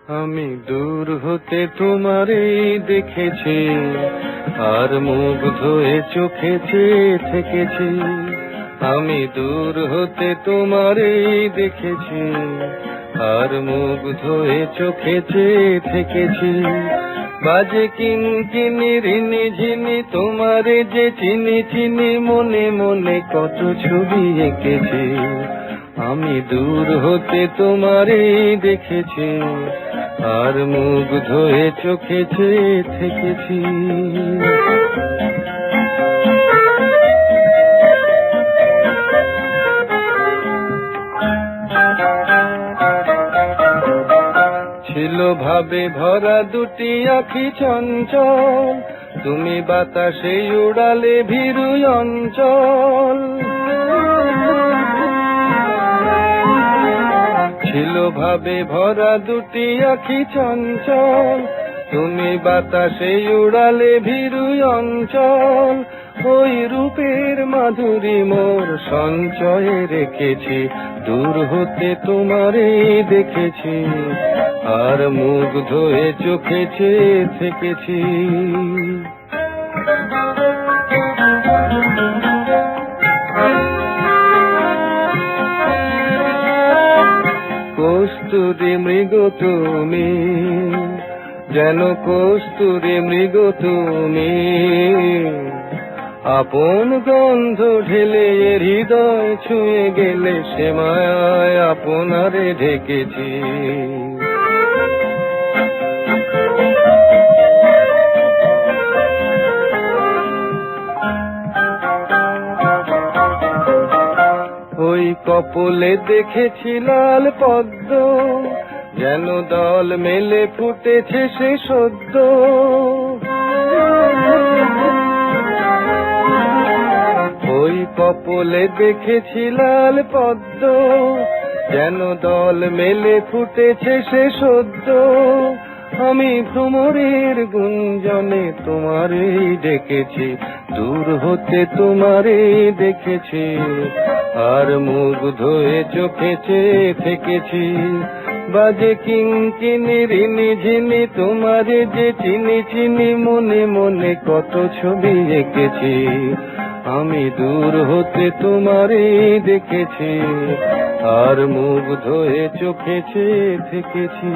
আমি দূর হতে তোমারই দেখেছি, আর মুগ্ধ হয়ে চোখে চেয়ে থেকেছি। আমি দূর হতে তোমারই দেখেছি, আর মুগ্ধ হয়ে চোখে চেয়ে থেকেছি। বাজে কিনকিনি রিনি ঝিনি তোমারে যে চিনি চিনি, মনে মনে কত ছবি এঁকেছি। আমি দূর হতে তোমারই দেখেছি, আর মুগ্ধ হয়ে চোখে চেয়ে থেকেছি। ছিল ভাবে ভরা দুটি আঁখি চঞ্চল, তুমি বাতাসে উড়ালে ভীরু অঞ্চল। ছিল ভাবে ভরা দুটি আঁখি চঞ্চল, তুমি বাতাসে উড়ালে ভীরু অঞ্চল। ওই রূপের মাধুরী মোর সঞ্চয়ে রেখেছি, দূর হতে তোমারে দেখেছি, আর মুগ্ধ হয়ে চোখে চেয়ে থেকেছি। কস্তুরী মৃগ তুমি, যেন কস্তুরী মৃগ তুমি, আপন গন্ধ ঢেলে হৃদয় ছুঁয়ে গেলে, সে মায়ায় আপনারে ঢেকেছি। ওই কপলে দেখেছি লাল পদ্ম, যেন দল মেলে ফুটেছে সে সদ্য। ওই কপলে দেখেছি লাল পদ্ম, যেন দল মেলে ফুটেছে সে সদ্য। আমি ভ্রমরের গুঞ্জনে তোমারে ডেকেছি, দূর হতে তোমারে দেখেছি, আর মুগ্ধ হয়ে চোখে চেয়ে থেকেছি। বাজে কিনকিনি রিনি ঝিনি তোমারে যে চিনি চিনি, মনে মনে কত ছবি এঁকেছি। আমি দূর হতে তোমারে দেখেছি, আর মুগ্ধ হয়ে চোখে চেয়ে থেকেছি।